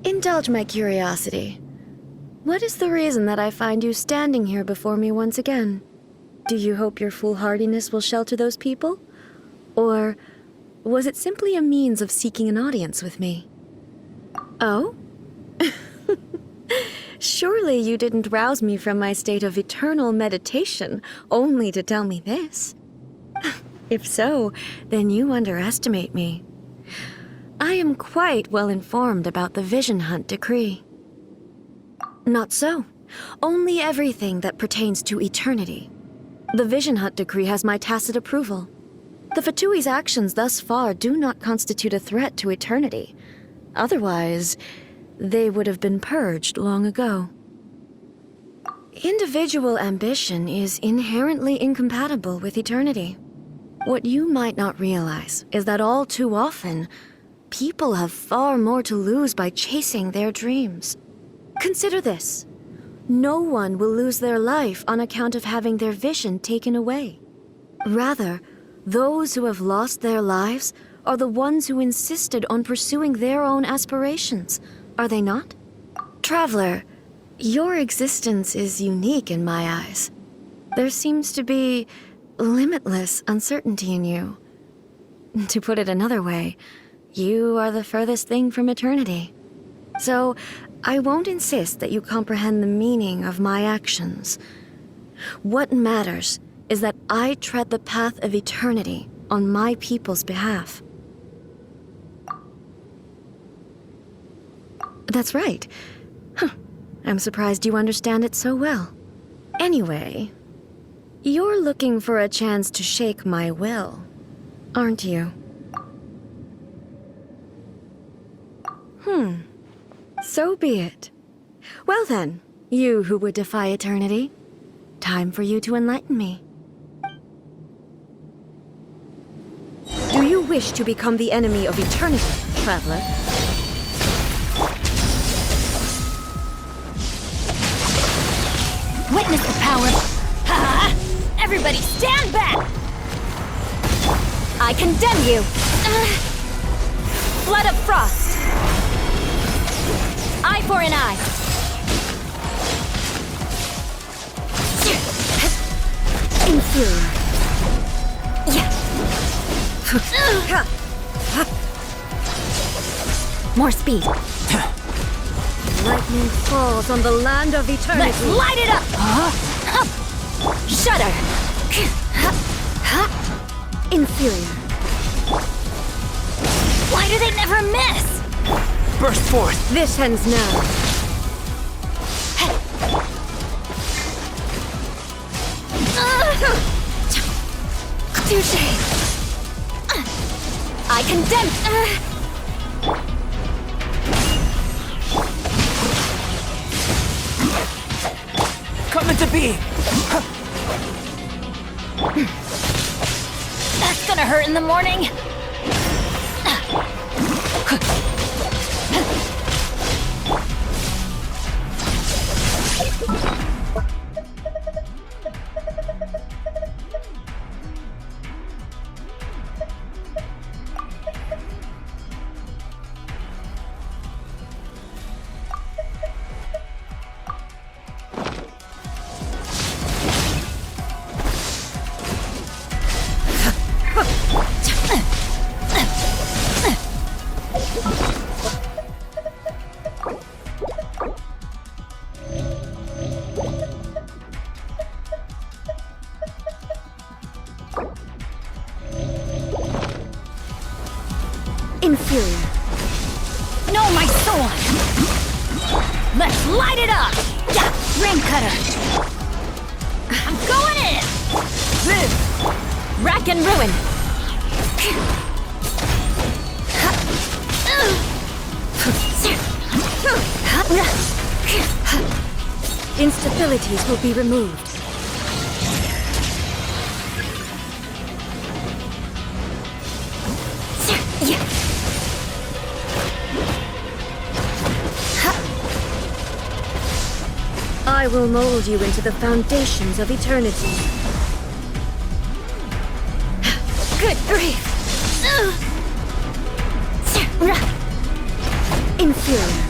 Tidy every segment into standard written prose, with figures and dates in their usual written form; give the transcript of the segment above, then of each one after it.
Indulge my curiosity. What is the reason that I find you standing here before me once again? Do you hope your foolhardiness will shelter those people? Or was it simply a means of seeking an audience with me? Oh? Surely you didn't rouse me from my state of eternal meditation only to tell me this. If so, then you underestimate me. I am quite well informed about the Vision Hunt decree. Not so. Only everything that pertains to eternity. The Vision Hunt decree has my tacit approval. The Fatui's actions thus far do not constitute a threat to eternity. Otherwise, they would have been purged long ago. Individual ambition is inherently incompatible with eternity. What you might not realize is that all too often, people have far more to lose by chasing their dreams. Consider this. No one will lose their life on account of having their vision taken away. Rather, those who have lost their lives are the ones who insisted on pursuing their own aspirations, are they not? Traveler, your existence is unique in my eyes. There seems to be limitless uncertainty in you. To put it another way, you are the furthest thing from eternity. So, I won't insist that you comprehend the meaning of my actions. What matters is that I tread the path of eternity on my people's behalf. That's right. Huh. I'm surprised you understand it so well. Anyway, you're looking for a chance to shake my will, aren't you? So be it. Well then, you who would defy eternity, time for you to enlighten me. Do you wish to become the enemy of eternity, traveler? Witness the power! Ha! Everybody stand back! I condemn you! Blood of frost! Eye for an eye! Inferior. More speed! Lightning falls on the land of eternity. Let's light it up! Shudder! Inferior. Why do they never miss? Burst forth! This ends now. Touché! I condemn! Come into being! That's gonna hurt in the morning! Inferior. No, my sword! Let's light it up! Yeah, ring cutter! I'm going in! Live! Rack and ruin! Instabilities will be removed. I will mold you into the foundations of eternity. Good grief! Inferior.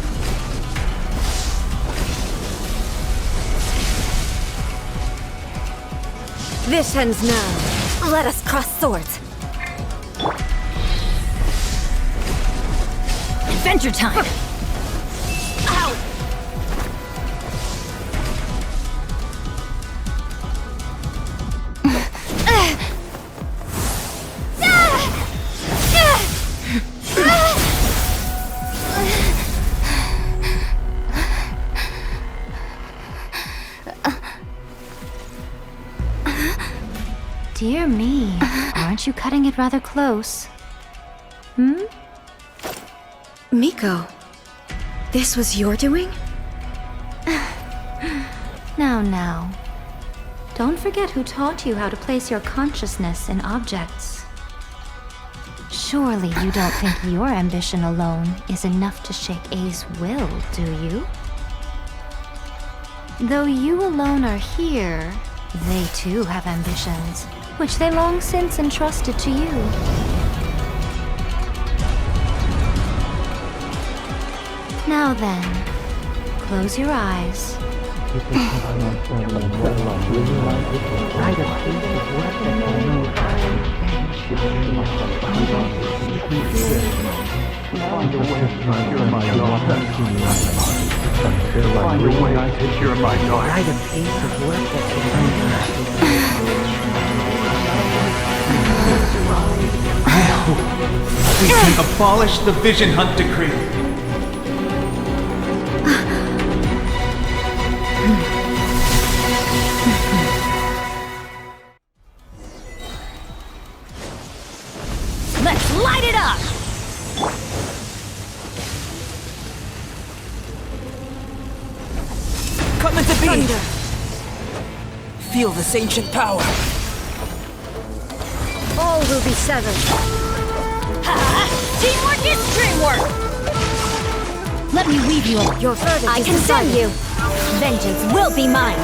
This ends now. Let us cross swords. Adventure time! Ow! Dear me, aren't you cutting it rather close? Miko, this was your doing? Now. Don't forget who taught you how to place your consciousness in objects. Surely you don't think your ambition alone is enough to shake A's will, do you? Though you alone are here, they too have ambitions, which they long since entrusted to you. Now then, close your eyes. We can abolish the Vision Hunt Decree. Let's light it up! Come into being! Thunder. Feel this ancient power. All will be severed. Ha! Teamwork is dreamwork! Let me weave you up. Your verdict I is condemn decided. you! Vengeance will be mine!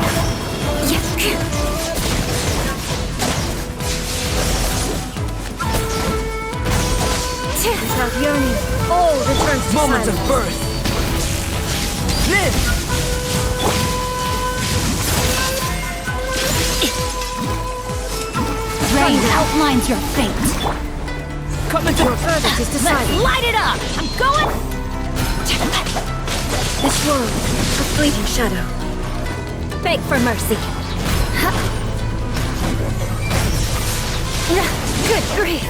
Without yearning, all returns to Moments silence. of birth. Live! Rain outlines your fate. Come into Your verdict is Let's decided. light it up! I'm going! This world, a fleeting shadow. Beg for mercy. Good grief!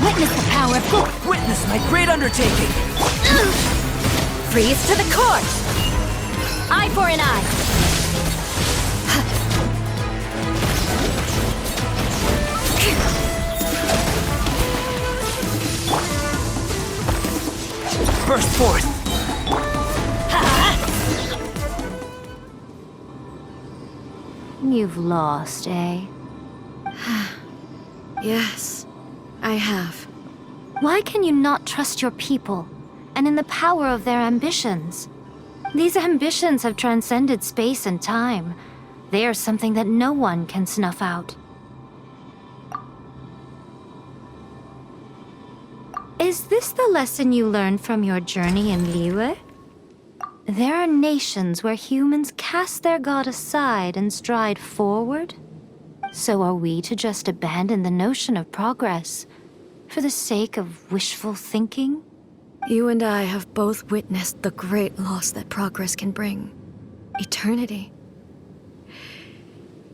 Witness the power of good. witness my great undertaking. Freeze to the core! Eye for an eye! Burst forth. You've lost, eh? Yes, I have. Why can you not trust your people, and in the power of their ambitions? These ambitions have transcended space and time. They are something that no one can snuff out. Is this the lesson you learned from your journey in Liyue? There are nations where humans cast their god aside and stride forward. So are we to just abandon the notion of progress for the sake of wishful thinking? You and I have both witnessed the great loss that progress can bring. Eternity.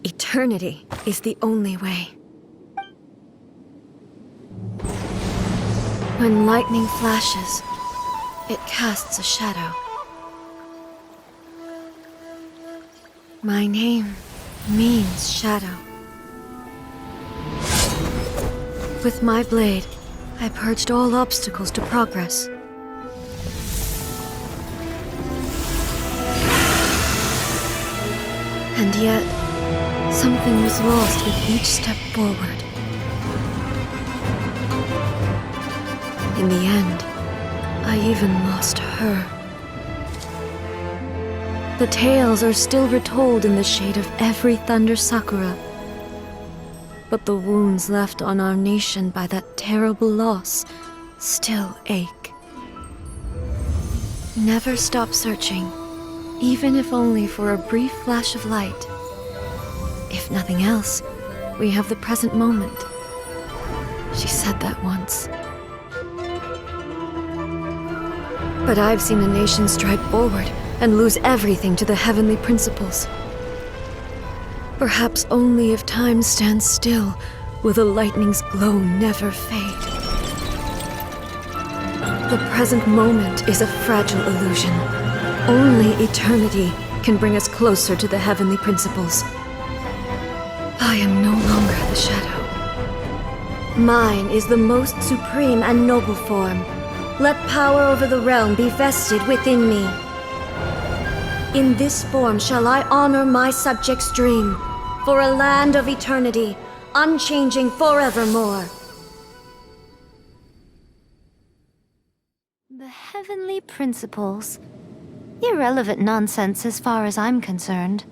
Eternity is the only way. When lightning flashes, it casts a shadow. My name means shadow. With my blade, I purged all obstacles to progress. And yet, something was lost with each step forward. In the end, I even lost her. The tales are still retold in the shade of every thunder sakura. But the wounds left on our nation by that terrible loss still ache. Never stop searching, even if only for a brief flash of light. If nothing else, we have the present moment. She said that once. But I've seen a nation stride forward and lose everything to the heavenly principles. Perhaps only if time stands still will the lightning's glow never fade. The present moment is a fragile illusion. Only eternity can bring us closer to the heavenly principles. I am no longer the shadow. Mine is the most supreme and noble form. Let power over the realm be vested within me. In this form shall I honor my subjects' dream, for a land of eternity, unchanging forevermore. The heavenly principles. Irrelevant nonsense as far as I'm concerned.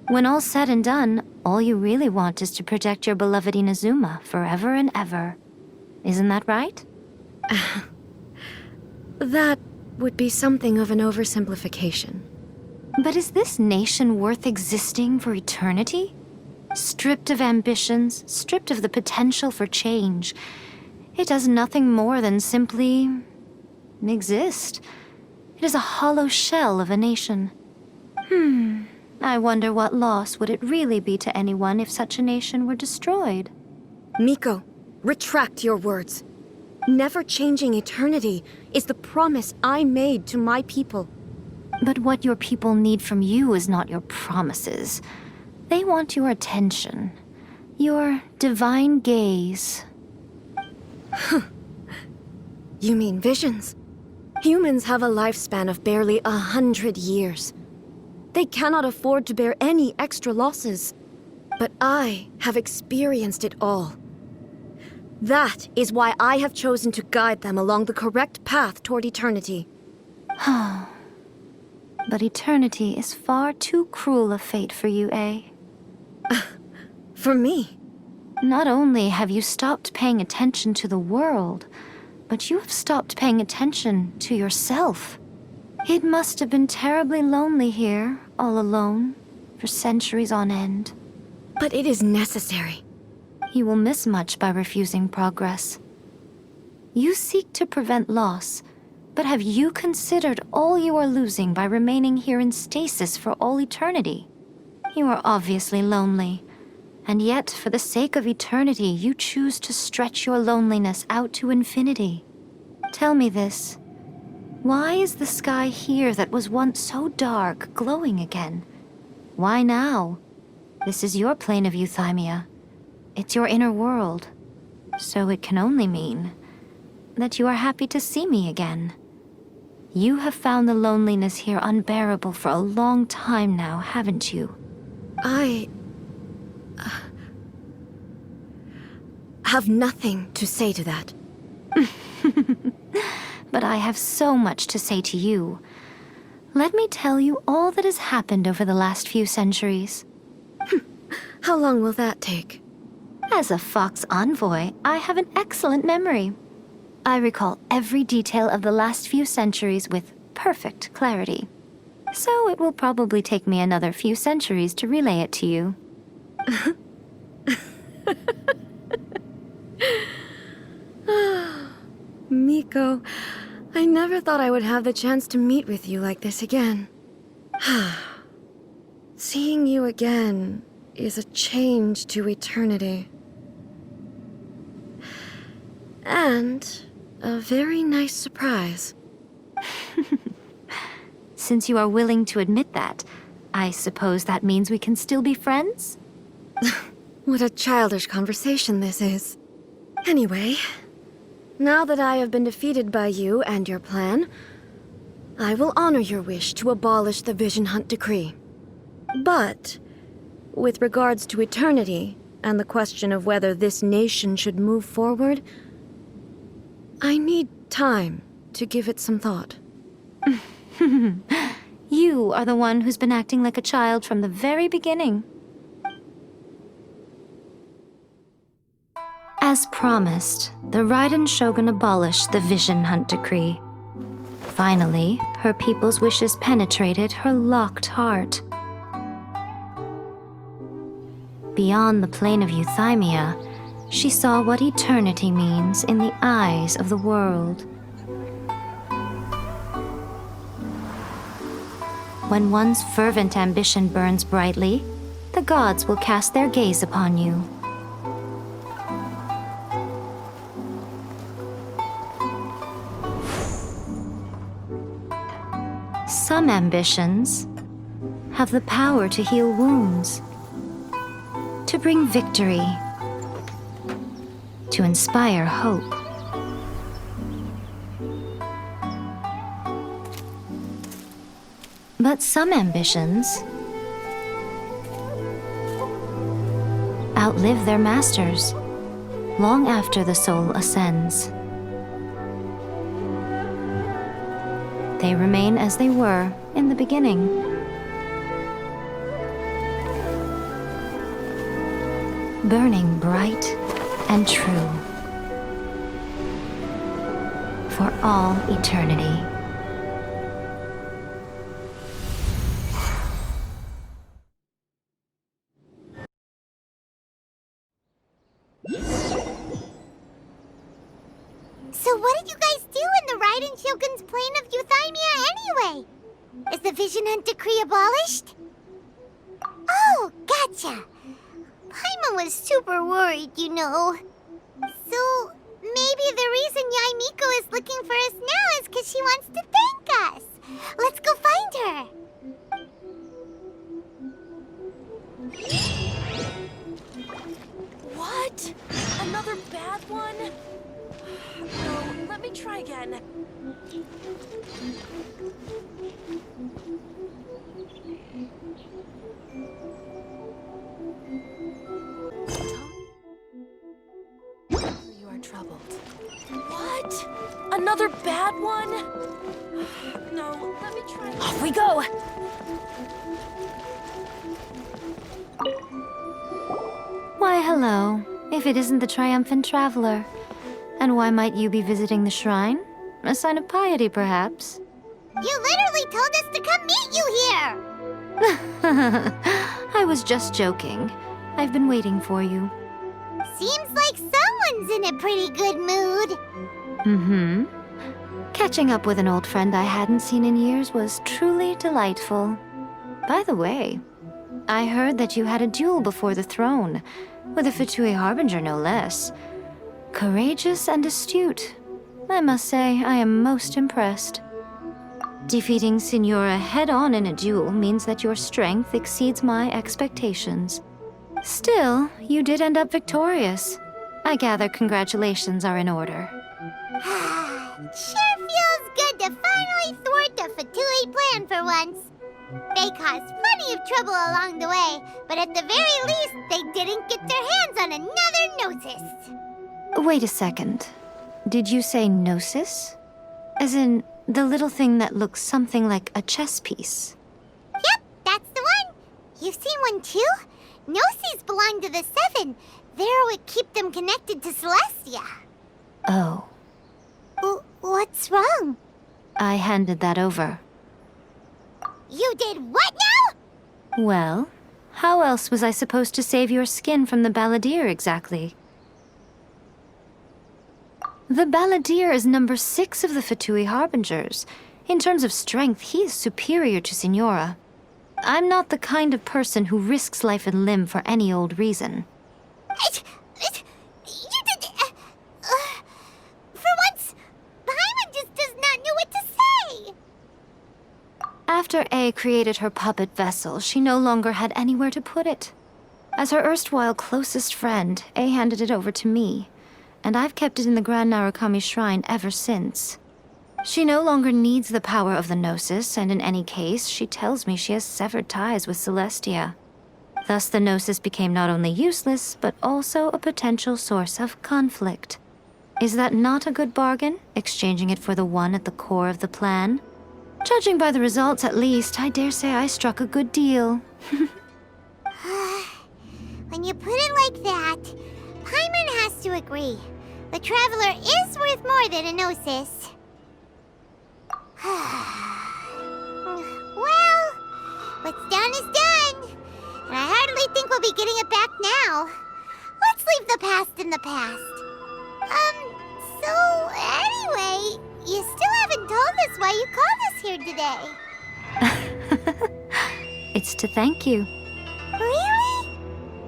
When all's said and done, all you really want is to protect your beloved Inazuma forever and ever. Isn't that right? That would be something of an oversimplification. But is this nation worth existing for eternity? Stripped of ambitions, stripped of the potential for change, it does nothing more than simply exist. It is a hollow shell of a nation. I wonder what loss would it really be to anyone if such a nation were destroyed? Miko, retract your words. Never-changing eternity is the promise I made to my people. But what your people need from you is not your promises. They want your attention. Your divine gaze. You mean visions? Humans have a lifespan of barely 100 years. They cannot afford to bear any extra losses. But I have experienced it all. That is why I have chosen to guide them along the correct path toward eternity. But eternity is far too cruel a fate for you, eh? For me? Not only have you stopped paying attention to the world, but you have stopped paying attention to yourself. It must have been terribly lonely here, all alone, for centuries on end. But it is necessary. You will miss much by refusing progress. You seek to prevent loss, but have you considered all you are losing by remaining here in stasis for all eternity? You are obviously lonely, and yet for the sake of eternity you choose to stretch your loneliness out to infinity. Tell me this. Why is the sky here that was once so dark glowing again? Why now? This is your plane of euthymia. It's your inner world. So it can only mean that you are happy to see me again. You have found the loneliness here unbearable for a long time now, haven't you? I have nothing to say to that. But I have so much to say to you. Let me tell you all that has happened over the last few centuries. How long will that take? As a Fox envoy, I have an excellent memory. I recall every detail of the last few centuries with perfect clarity. So it will probably take me another few centuries to relay it to you. Miko, I never thought I would have the chance to meet with you like this again. Seeing you again is a change to eternity. And a very nice surprise. Since you are willing to admit that, I suppose that means we can still be friends? What a childish conversation this is. Anyway, now that I have been defeated by you and your plan, I will honor your wish to abolish the Vision Hunt Decree. But, with regards to eternity and the question of whether this nation should move forward, I need time to give it some thought. You are the one who's been acting like a child from the very beginning. As promised, the Raiden Shogun abolished the Vision Hunt Decree. Finally, her people's wishes penetrated her locked heart. Beyond the plane of euthymia, she saw what eternity means in the eyes of the world. When one's fervent ambition burns brightly, the gods will cast their gaze upon you. Some ambitions have the power to heal wounds, to bring victory, to inspire hope. But some ambitions outlive their masters long after the soul ascends. They remain as they were in the beginning. Burning bright and true for all eternity. So what did you guys do in the Raiden Shogun's plane of euthymia anyway? Is the Vision Hunt decree abolished? Oh, gotcha. Paimon was super worried, you know. So maybe the reason Yaimiko is looking for us now is because she wants to thank us. Let's go find her. What? Another bad one? No, let me try again. You are troubled. What? Another bad one? No, let me try. Off we go! Why, hello, if it isn't the triumphant traveler. And why might you be visiting the shrine? A sign of piety, perhaps? You literally told us to come meet you here! I was just joking. I've been waiting for you. Seems like someone's in a pretty good mood. Mm-hmm. Catching up with an old friend I hadn't seen in years was truly delightful. By the way, I heard that you had a duel before the throne, with a Fatui Harbinger no less. Courageous and astute. I must say, I am most impressed. Defeating Signora head-on in a duel means that your strength exceeds my expectations. Still, you did end up victorious. I gather congratulations are in order. Sure feels good to finally thwart the Fatui plan for once. They caused plenty of trouble along the way, but at the very least, they didn't get their hands on another Gnosis. Wait a second. Did you say Gnosis? As in, the little thing that looks something like a chess piece? Yep, that's the one. You've seen one too? Gnosis belong to the Seven. They're what keep them connected to Celestia. Oh. What's wrong? I handed that over. You did what now? Well, how else was I supposed to save your skin from the Balladeer exactly? The Balladeer is number 6 of the Fatui Harbingers. In terms of strength, he is superior to Signora. I'm not the kind of person who risks life and limb for any old reason. You did... for once, Paimon just does not know what to say. After A created her puppet vessel, she no longer had anywhere to put it. As her erstwhile closest friend, A handed it over to me, and I've kept it in the Grand Narukami Shrine ever since. She no longer needs the power of the Gnosis, and in any case, she tells me she has severed ties with Celestia. Thus the Gnosis became not only useless, but also a potential source of conflict. Is that not a good bargain, exchanging it for the one at the core of the plan? Judging by the results, at least, I dare say I struck a good deal. When you put it like that, Paimon has to agree. The Traveler is worth more than a Gnosis. Well, what's done is done. And I hardly think we'll be getting it back now. Let's leave the past in the past. So anyway, you still haven't told us why you called us here today. It's to thank you. Really?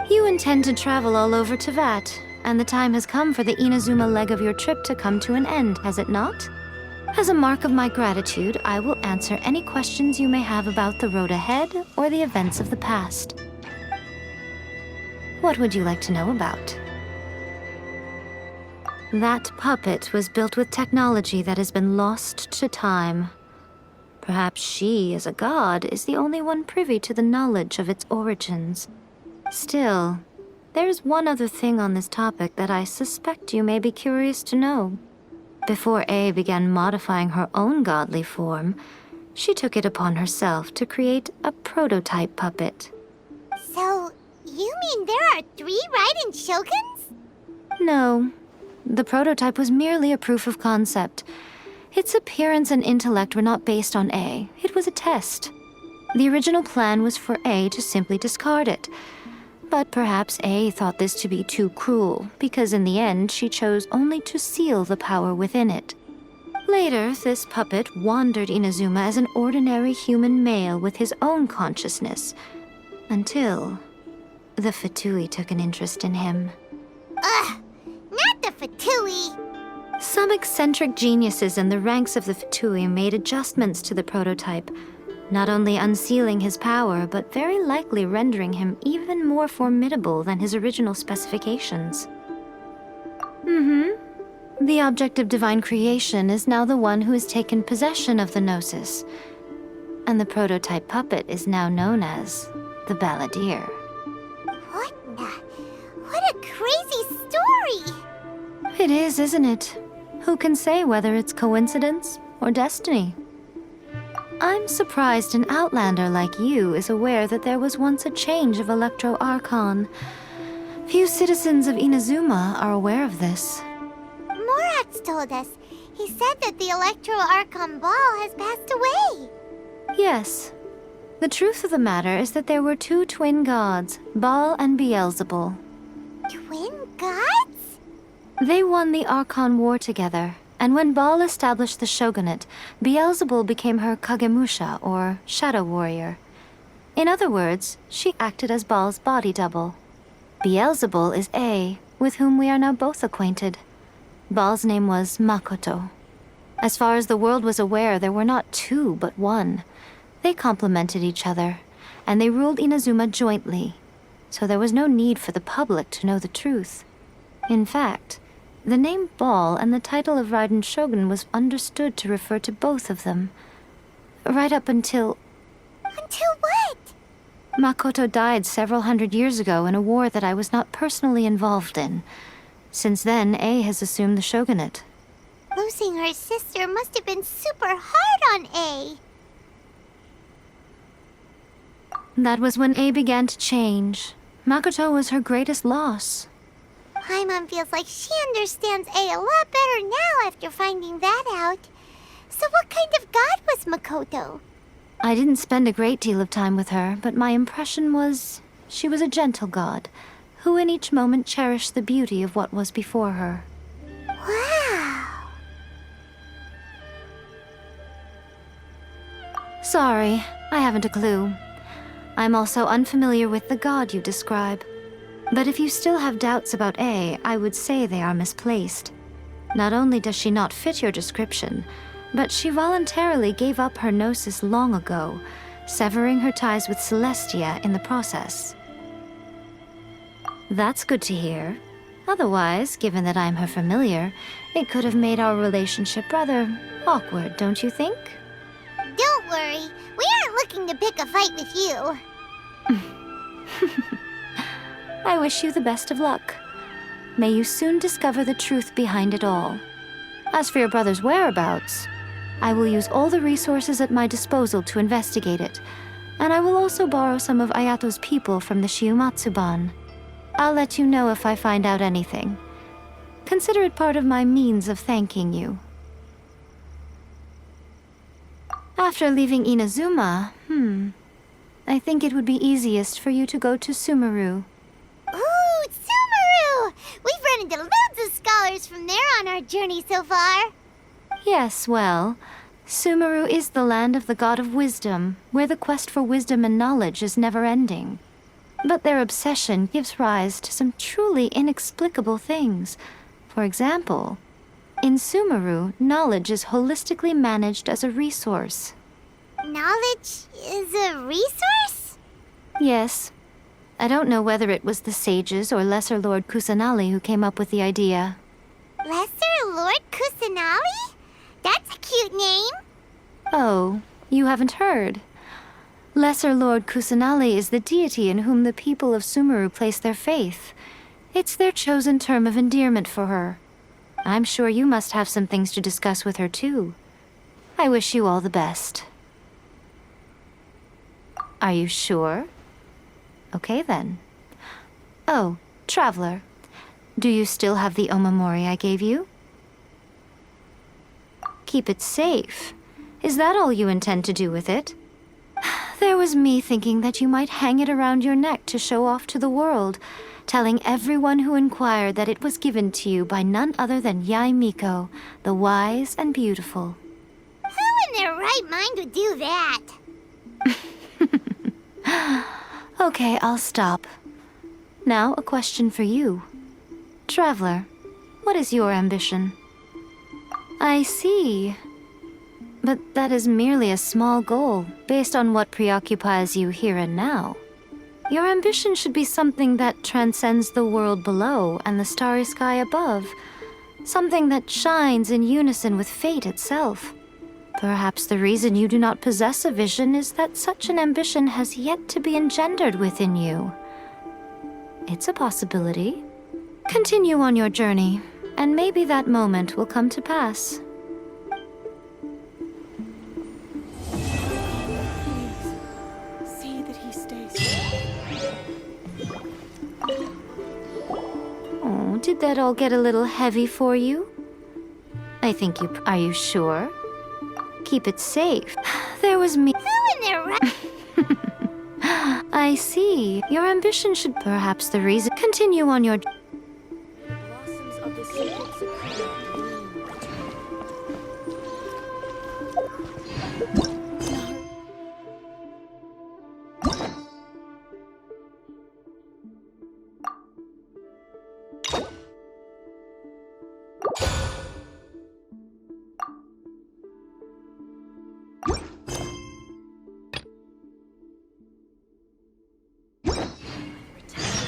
You intend to travel all over Tevat, and the time has come for the Inazuma leg of your trip to come to an end, has it not? As a mark of my gratitude, I will answer any questions you may have about the road ahead or the events of the past. What would you like to know about? That puppet was built with technology that has been lost to time. Perhaps she, as a god, is the only one privy to the knowledge of its origins. Still, there's one other thing on this topic that I suspect you may be curious to know. Before A began modifying her own godly form, she took it upon herself to create a prototype puppet. So, you mean there are 3 Raiden Shoguns? No, the prototype was merely a proof of concept. Its appearance and intellect were not based on A. It was a test. The original plan was for A to simply discard it. But perhaps A thought this to be too cruel, because in the end she chose only to seal the power within it. Later, this puppet wandered Inazuma as an ordinary human male with his own consciousness, until the Fatui took an interest in him. Ugh, not the Fatui. Some eccentric geniuses in the ranks of the Fatui made adjustments to the prototype, not only unsealing his power, but very likely rendering him even more formidable than his original specifications. The object of divine creation is now the one who has taken possession of the Gnosis, and the prototype puppet is now known as the Balladeer. What a crazy story! It is, isn't it? Who can say whether it's coincidence or destiny? I'm surprised an outlander like you is aware that there was once a change of Electro Archon. Few citizens of Inazuma are aware of this. Morax told us. He said that the Electro Archon Baal has passed away. Yes. The truth of the matter is that there were 2 twin gods, Baal and Beelzebul. Twin gods? They won the Archon War together, and when Baal established the shogunate, Beelzebul became her Kagemusha, or shadow warrior. In other words, she acted as Baal's body double. Beelzebul is A, with whom we are now both acquainted. Baal's name was Makoto. As far as the world was aware, there were not 2, but 1. They complemented each other, and they ruled Inazuma jointly, so there was no need for the public to know the truth. In fact, the name Baal and the title of Raiden Shogun was understood to refer to both of them. Right up until... Until what? Makoto died several hundred years ago in a war that I was not personally involved in. Since then, A has assumed the shogunate. Losing her sister must have been super hard on A. That was when A began to change. Makoto was her greatest loss. Paimon feels like she understands A a lot better now after finding that out. So what kind of god was Makoto? I didn't spend a great deal of time with her, but my impression was she was a gentle god, who in each moment cherished the beauty of what was before her. Wow. Sorry, I haven't a clue. I'm also unfamiliar with the god you describe. But if you still have doubts about A, I would say they are misplaced. Not only does she not fit your description, but she voluntarily gave up her gnosis long ago, severing her ties with Celestia in the process. That's good to hear. Otherwise, given that I'm her familiar, it could have made our relationship rather awkward, don't you think? Don't worry, we aren't looking to pick a fight with you. I wish you the best of luck. May you soon discover the truth behind it all. As for your brother's whereabouts, I will use all the resources at my disposal to investigate it, and I will also borrow some of Ayato's people from the Shiumatsuban. I'll let you know if I find out anything. Consider it part of my means of thanking you. After leaving Inazuma, I think it would be easiest for you to go to Sumeru. Ooh, Sumeru! We've run into loads of scholars from there on our journey so far. Yes, well, Sumeru is the land of the god of wisdom, where the quest for wisdom and knowledge is never-ending. But their obsession gives rise to some truly inexplicable things. For example, in Sumeru, knowledge is holistically managed as a resource. Knowledge is a resource? Yes. I don't know whether it was the sages or Lesser Lord Kusanali who came up with the idea. Lesser Lord Kusanali? That's a cute name. Oh, you haven't heard. Lesser Lord Kusanali is the deity in whom the people of Sumeru place their faith. It's their chosen term of endearment for her. I'm sure you must have some things to discuss with her, too. I wish you all the best. Are you sure? Okay, then. Oh, Traveler. Do you still have the omamori I gave you? Keep it safe. Is that all you intend to do with it? There was me thinking that you might hang it around your neck to show off to the world, telling everyone who inquired that it was given to you by none other than Yae Miko, the wise and beautiful. Who in their right mind would do that? Okay, I'll stop. Now, a question for you. Traveler, what is your ambition? I see. But that is merely a small goal, based on what preoccupies you here and now. Your ambition should be something that transcends the world below and the starry sky above. Something that shines in unison with fate itself. Perhaps the reason you do not possess a vision is that such an ambition has yet to be engendered within you. It's a possibility. Continue on your journey, and maybe that moment will come to pass. See that he stays. Oh, did that all get a little heavy for you? I think you... Are you sure? Keep it safe. There was me... Who in their right... I see. Your ambition should... Perhaps the reason... Continue on your... Blossoms of the sacred sakura bloom eternally.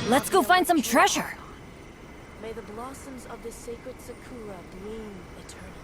Let's go find some treasure. May the blossoms of the sacred sakura bloom eternally.